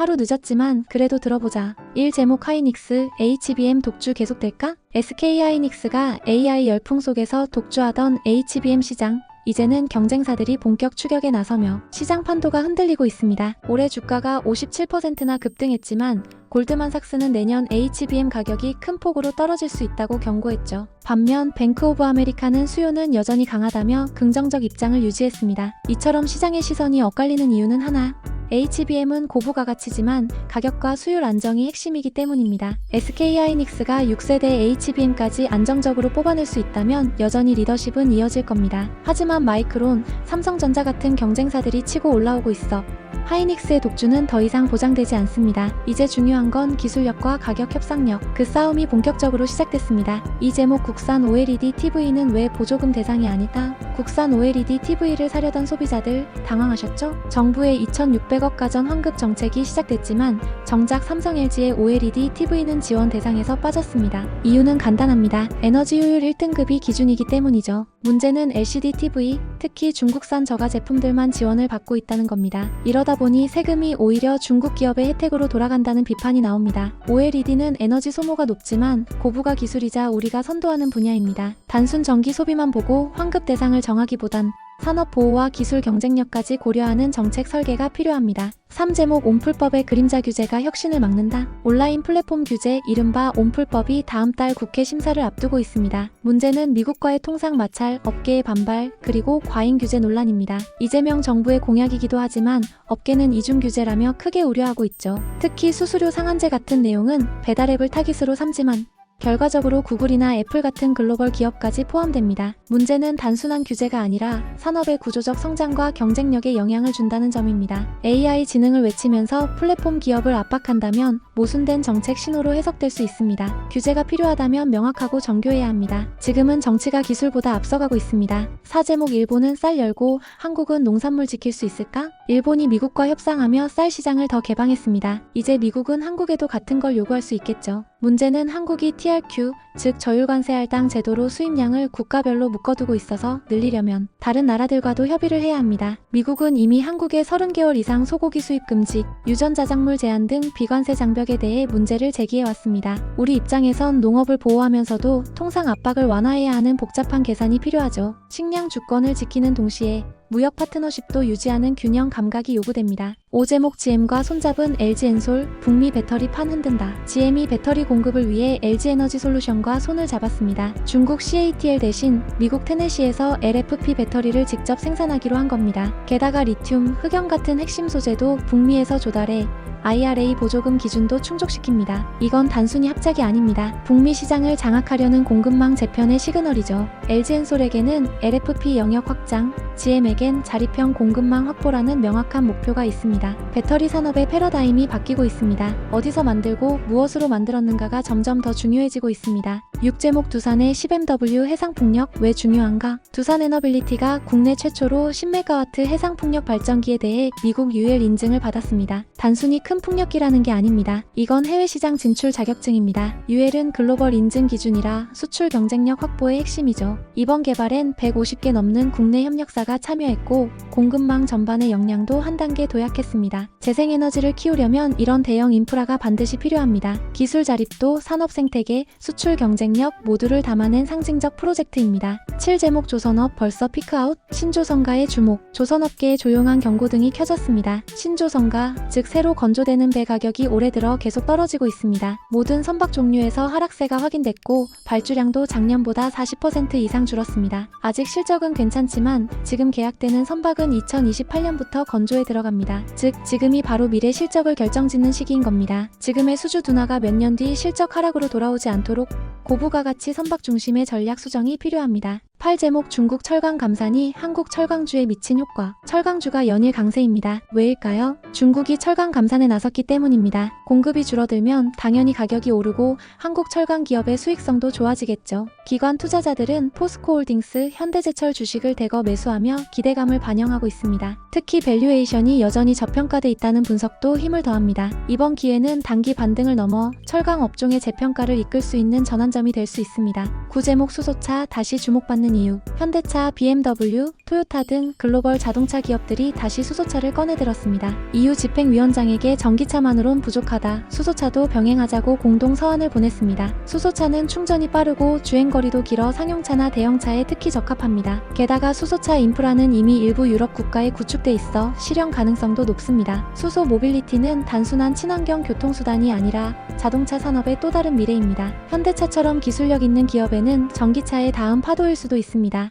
하루 늦었지만 그래도 들어보자. 1. 제목 하이닉스, HBM 독주 계속될까? SK 하이닉스가 AI 열풍 속에서 독주하던 HBM 시장. 이제는 경쟁사들이 본격 추격에 나서며 시장 판도가 흔들리고 있습니다. 올해 주가가 57%나 급등했지만 골드만삭스는 내년 HBM 가격이 큰 폭으로 떨어질 수 있다고 경고했죠. 반면 뱅크 오브 아메리카는 수요는 여전히 강하다며 긍정적 입장을 유지했습니다. 이처럼 시장의 시선이 엇갈리는 이유는 하나. HBM은 고부가 가치지만 가격과 수율 안정이 핵심이기 때문입니다. SK 하이닉스가 6세대 HBM까지 안정적으로 뽑아낼 수 있다면 여전히 리더십은 이어질 겁니다. 하지만 마이크론, 삼성전자 같은 경쟁사들이 치고 올라오고 있어 하이닉스의 독주는 더 이상 보장되지 않습니다. 이제 중요한 건 기술력과 가격 협상력, 그 싸움이 본격적으로 시작됐습니다. 이 제목 국산 OLED TV는 왜 보조금 대상이 아니다? 국산 OLED TV를 사려던 소비자들 당황하셨죠? 정부의 2,600억 가전 환급 정책이 시작됐지만 정작 삼성 LG의 OLED TV는 지원 대상에서 빠졌습니다. 이유는 간단합니다. 에너지 효율 1등급이 기준이기 때문이죠. 문제는 LCD TV, 특히 중국산 저가 제품들만 지원을 받고 있다는 겁니다. 이러다 보니 세금이 오히려 중국 기업의 혜택으로 돌아간다는 비판이 나옵니다. OLED는 에너지 소모가 높지만 고부가 기술이자 우리가 선도하는 분야입니다. 단순 전기 소비만 보고 환급 대상을 정하기보단 산업 보호와 기술 경쟁력까지 고려하는 정책 설계가 필요합니다. 3. 제목 온풀법의 그림자 규제가 혁신을 막는다. 온라인 플랫폼 규제, 이른바 온풀법이 다음 달 국회 심사를 앞두고 있습니다. 문제는 미국과의 통상 마찰, 업계의 반발, 그리고 과잉 규제 논란입니다. 이재명 정부의 공약이기도 하지만 업계는 이중 규제라며 크게 우려하고 있죠. 특히 수수료 상한제 같은 내용은 배달앱을 타깃으로 삼지만 결과적으로 구글이나 애플 같은 글로벌 기업까지 포함됩니다. 문제는 단순한 규제가 아니라 산업의 구조적 성장과 경쟁력에 영향을 준다는 점입니다. AI 지능을 외치면서 플랫폼 기업을 압박한다면 모순된 정책 신호로 해석될 수 있습니다. 규제가 필요하다면 명확하고 정교해야 합니다. 지금은 정치가 기술보다 앞서가고 있습니다. 4. 제목 일본은 쌀 열고 한국은 농산물 지킬 수 있을까? 일본이 미국과 협상하며 쌀 시장을 더 개방했습니다. 이제 미국은 한국에도 같은 걸 요구할 수 있겠죠. 문제는 한국이 TRQ, 즉 저율관세 할당 제도로 수입량을 국가별로 묶어두고 있어서 늘리려면 다른 나라들과도 협의를 해야 합니다. 미국은 이미 한국의 30개월 이상 소고기 수입 금지, 유전자작물 제한 등 비관세 장벽에 대해 문제를 제기해왔습니다. 우리 입장에선 농업을 보호하면서도 통상 압박을 완화해야 하는 복잡한 계산이 필요하죠. 식량 주권을 지키는 동시에 무역 파트너십도 유지하는 균형 감각이 요구됩니다. 5. 제목 GM과 손잡은 LG엔솔, 북미 배터리 판 흔든다. GM이 배터리 공급을 위해 LG에너지솔루션과 손을 잡았습니다. 중국 CATL 대신 미국 테네시에서 LFP 배터리를 직접 생산하기로 한 겁니다. 게다가 리튬, 흑연 같은 핵심 소재도 북미에서 조달해 IRA 보조금 기준도 충족시킵니다. 이건 단순히 합작이 아닙니다. 북미 시장을 장악하려는 공급망 재편의 시그널이죠. LG엔솔에게는 LFP 영역 확장, GM에겐 자립형 공급망 확보라는 명확한 목표가 있습니다. 배터리 산업의 패러다임이 바뀌고 있습니다. 어디서 만들고 무엇으로 만들었는가가 점점 더 중요해지고 있습니다. 6. 제목 두산의 10MW 해상풍력 왜 중요한가? 두산에너빌리티가 국내 최초로 10MW 해상풍력 발전기에 대해 미국 UL 인증을 받았습니다. 단순히 큰 풍력기라는 게 아닙니다. 이건 해외 시장 진출 자격증입니다. UL은 글로벌 인증 기준이라 수출 경쟁력 확보의 핵심이죠. 이번 개발엔 150개 넘는 국내 협력사가 참여했고 공급망 전반의 역량도 한 단계 도약했습니다. 재생에너지를 키우려면 이런 대형 인프라가 반드시 필요합니다. 기술 자립도 산업 생태계, 수출 경쟁력 모두를 담아낸 상징적 프로젝트입니다. 7. 제목 조선업 벌써 피크아웃, 신조선가의 주목, 조선업계의 조용한 경고등이 켜졌습니다. 신조선가, 즉 새로 건조되는 배 가격이 올해 들어 계속 떨어지고 있습니다. 모든 선박 종류에서 하락세가 확인됐고 발주량도 작년보다 40% 이상 줄었습니다. 아직 실적은 괜찮지만 지금 계약되는 선박은 2028년부터 건조에 들어갑니다. 즉 지금이 바로 미래 실적을 결정짓는 시기인 겁니다. 지금의 수주 둔화가 몇 년 뒤 실적 하락으로 돌아오지 않도록 고부가 가치 선박 중심의 전략 수정이 필요합니다. 8. 제목 중국 철강 감산이 한국 철강주에 미친 효과. 철강주가 연일 강세입니다. 왜일까요? 중국이 철강 감산에 나섰기 때문입니다. 공급이 줄어들면 당연히 가격이 오르고 한국 철강 기업의 수익성도 좋아지겠죠. 기관 투자자들은 포스코홀딩스, 현대제철 주식을 대거 매수하며 기대감을 반영하고 있습니다. 특히 밸류에이션이 여전히 저평가돼 있다는 분석도 힘을 더합니다. 이번 기회는 단기 반등을 넘어 철강 업종의 재평가를 이끌 수 있는 전환점이 될 수 있습니다. 9. 제목 수소차 다시 주목받는 되는 이유. 현대차, BMW, 토요타 등 글로벌 자동차 기업들이 다시 수소차를 꺼내들었습니다. EU 집행위원장에게 전기차만으론 부족하다. 수소차도 병행하자고 공동 서한을 보냈습니다. 수소차는 충전이 빠르고 주행거리도 길어 상용차나 대형차에 특히 적합합니다. 게다가 수소차 인프라는 이미 일부 유럽 국가에 구축돼 있어 실현 가능성도 높습니다. 수소 모빌리티는 단순한 친환경 교통수단이 아니라 자동차 산업의 또 다른 미래입니다. 현대차처럼 기술력 있는 기업에는 전기차의 다음 파도일 수도 있습니다.